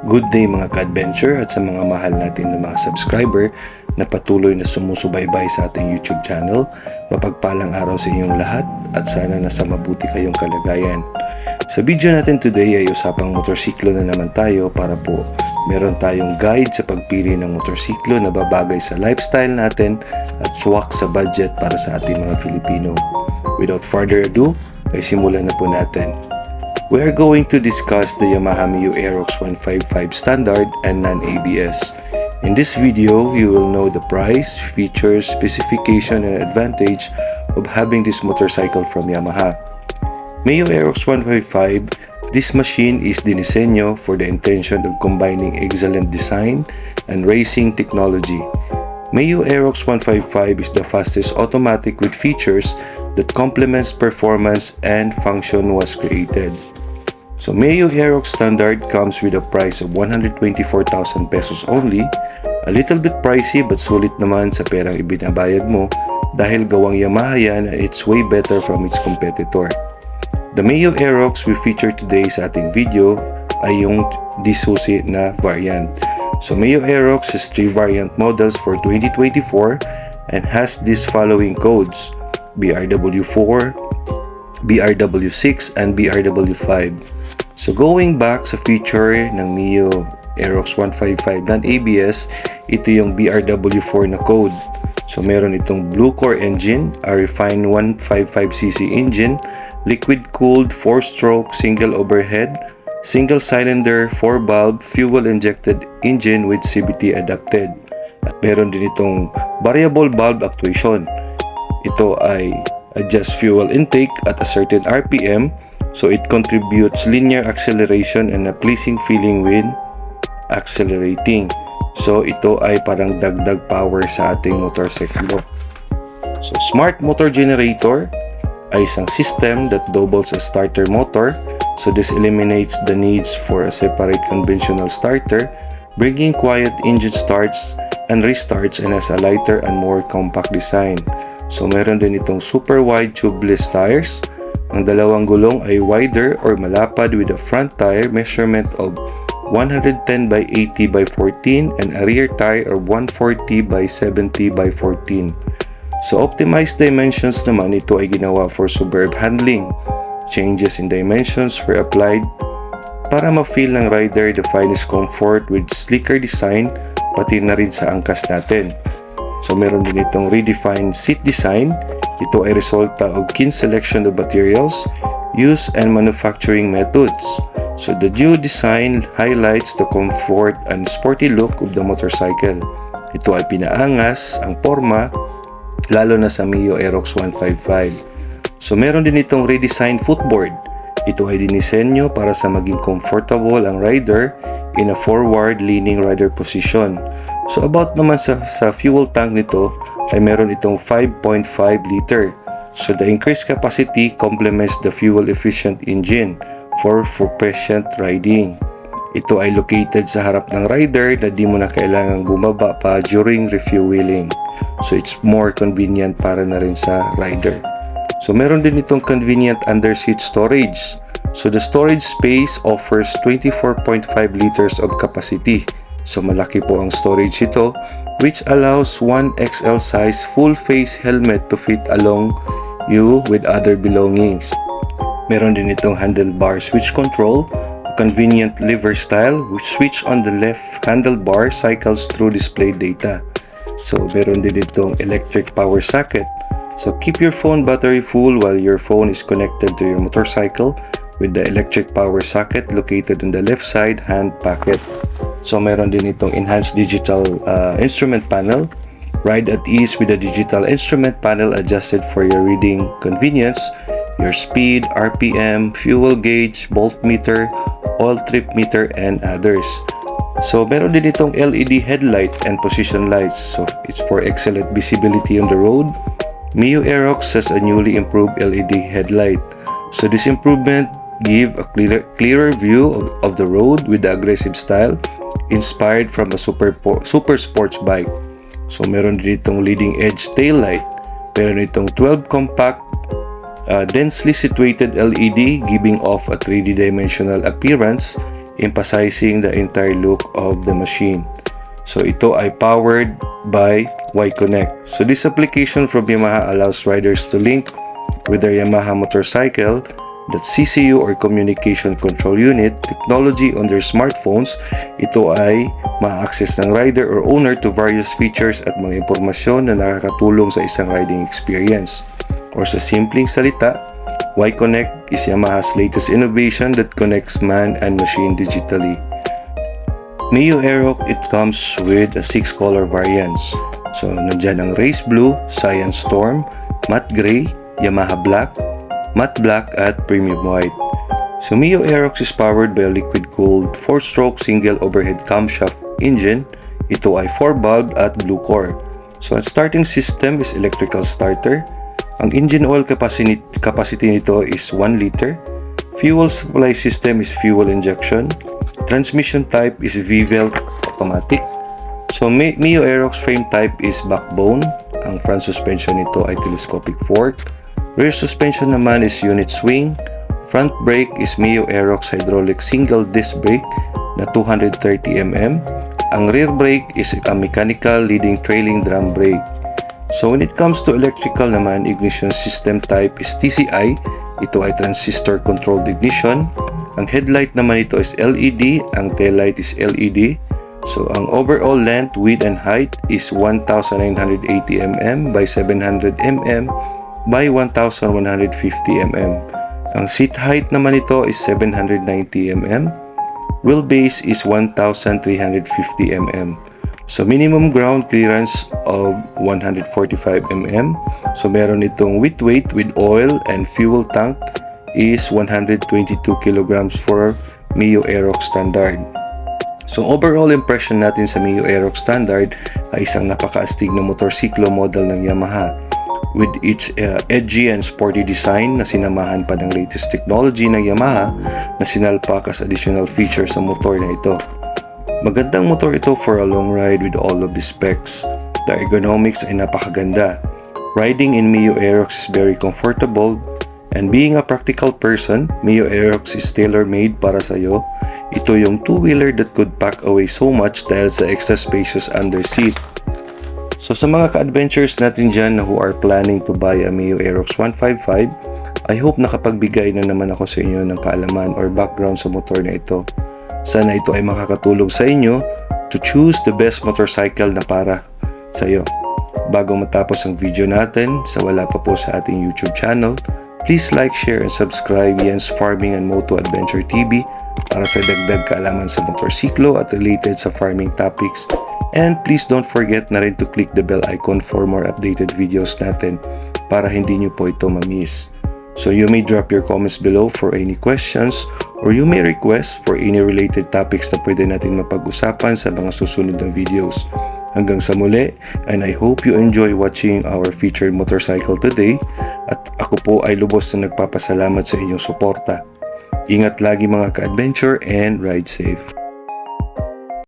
Good day mga ka-adventure at sa mga mahal natin na mga subscriber na patuloy na sumusubaybay sa ating YouTube channel. Mapagpalang araw sa inyong lahat at sana nasa mabuti kayong kalagayan. Sa video natin today ay usapang motorsiklo na naman tayo para po meron tayong guide sa pagpili ng motorsiklo na babagay sa lifestyle natin at swak sa budget para sa ating mga Filipino. Without further ado, ay simulan na po natin. We are going to discuss the Yamaha Mio Aerox 155 standard and non-ABS. In this video, you will know the price, features, specification, and advantage of having this motorcycle from Yamaha. Mio Aerox 155, this machine is dinisenyo for the intention of combining excellent design and racing technology. Mio Aerox 155 is the fastest automatic with features that complements performance and function was created. So Mio Aerox standard comes with a price of 124,000 pesos only. A little bit pricey but sulit naman sa perang ibinabayad mo dahil gawang Yamaha yan and it's way better from its competitor. The Mio Aerox we feature today sa ating video ay yung disusi na variant. So Mio Aerox has 3 variant models for 2024 and has these following codes: BRW4, BRW6, and BRW5. So going back sa feature ng Mio Aerox 155 non-ABS, ito yung BRW4 na code. So meron itong blue core engine, a refined 155cc engine, liquid-cooled 4-stroke single overhead, single cylinder 4-valve fuel-injected engine with CVT adapted. At meron din itong variable valve actuation. Ito ay adjust fuel intake at a certain RPM, so it contributes linear acceleration and a pleasing feeling when accelerating. So ito ay parang dagdag power sa ating motorsiklo. So smart motor generator ay isang system that doubles as starter motor. So this eliminates the needs for a separate conventional starter, bringing quiet engine starts and restarts and has a lighter and more compact design. So meron din itong super wide tubeless tires. Ang dalawang gulong ay wider or malapad with a front tire measurement of 110 by 80 by 14 and a rear tire of 140 by 70 by 14. So optimized dimensions naman, ito ay ginawa for superb handling. Changes in dimensions were applied para ma-feel ng rider the finest comfort with sleeker design pati na rin sa angkas natin. So meron din itong redefined seat design. Ito ay resulta of keen selection of materials, use and manufacturing methods. So the new design highlights the comfort and sporty look of the motorcycle. Ito ay pinaangas ang porma lalo na sa Mio Aerox 155. So meron din itong redesigned footboard. Ito ay dinisenyo para sa maging comfortable ang rider in a forward leaning rider position. So about naman sa fuel tank nito ay meron itong 5.5 liter. So the increased capacity complements the fuel efficient engine for patient riding. Ito ay located sa harap ng rider na di mo na kailangang bumaba pa during refueling. So it's more convenient para na rin sa rider. So meron din itong convenient underseat storage. So the storage space offers 24.5 liters of capacity. So malaki po ang storage ito, which allows 1XL size full face helmet to fit along you with other belongings. Meron din itong handlebar switch control, a convenient lever style which switch on the left handlebar cycles through display data. So meron din itong electric power socket. So keep your phone battery full while your phone is connected to your motorcycle with the electric power socket located on the left side hand pocket. So meron din itong enhanced digital instrument panel. Ride at ease with the digital instrument panel adjusted for your reading convenience, your speed, RPM, fuel gauge, voltmeter, oil trip meter, and others. So meron din itong LED headlight and position lights. So it's for excellent visibility on the road. Mio Aerox has a newly improved LED headlight. So this improvement give a clearer view of the road with the aggressive style inspired from a super sports bike. So meron din itong leading edge tail light. Meron itong 12 compact densely situated LED giving off a 3D dimensional appearance emphasizing the entire look of the machine. So ito ay powered by Y-Connect. So this application from Yamaha allows riders to link with their Yamaha motorcycle, that CCU or Communication Control Unit technology on their smartphones. Ito ay ma-access ng rider or owner to various features at mga impormasyon na nakakatulong sa isang riding experience. Or sa simpleng salita, Y-Connect is Yamaha's latest innovation that connects man and machine digitally. Mio Aerox, it comes with 6 color variants. So, nandyan ang Race Blue, Science Storm, Matte Gray, Yamaha Black, Matte Black at Premium White. So, Mio Aerox is powered by a liquid-cooled 4-stroke single overhead camshaft engine. Ito ay 4-valve at blue core. So, ang starting system is electrical starter. Ang engine oil capacity nito is 1 liter. Fuel supply system is fuel injection. Transmission type is V-Welt automatic. So, Mio Aerox frame type is backbone. Ang front suspension nito ay telescopic fork. Rear suspension naman is unit swing. Front brake is Mio Aerox hydraulic single disc brake na 230 mm. Ang rear brake is a mechanical leading trailing drum brake. So, when it comes to electrical naman, ignition system type is TCI. Ito ay transistor controlled ignition. Ang headlight naman ito is LED, ang taillight is LED. So, ang overall length, width, and height is 1,980 mm by 700 mm by 1,150 mm. Ang seat height naman ito is 790 mm. Wheelbase is 1,350 mm. So, minimum ground clearance of 145 mm. So, meron itong with weight with oil and fuel tank is 122 kilograms for Mio Aerox Standard. So overall impression natin sa Mio Aerox Standard ay isang napakaastig na motorsiklo model ng Yamaha with its edgy and sporty design na sinamahan pa ng latest technology ng Yamaha na sinalpak as additional features sa motor na ito. Magandang motor ito for a long ride with all of the specs. The ergonomics ay napakaganda. Riding in Mio Aerox is very comfortable. And being a practical person, Mio Aerox is tailor-made para sa iyo. Ito yung two-wheeler that could pack away so much dahil sa extra spacious under seat. So sa mga ka-adventures natin dyan who are planning to buy a Mio Aerox 155, I hope nakapagbigay na naman ako sa inyo ng kaalaman or background sa motor na ito. Sana ito ay makakatulong sa inyo to choose the best motorcycle na para sa iyo. Bago matapos ang video natin, sa wala pa po sa ating YouTube channel, please like, share, and subscribe Jens Farming and Moto Adventure TV para sa dagdag kaalaman sa motorsiklo at related sa farming topics. And please don't forget na rin to click the bell icon for more updated videos natin para hindi nyo po ito ma-miss. So you may drop your comments below for any questions or you may request for any related topics na pwede natin mapag-usapan sa mga susunod na videos. Hanggang sa muli, and I hope you enjoy watching our featured motorcycle today at ako po ay lubos na nagpapasalamat sa inyong suporta. Ingat lagi mga ka-adventure and ride safe!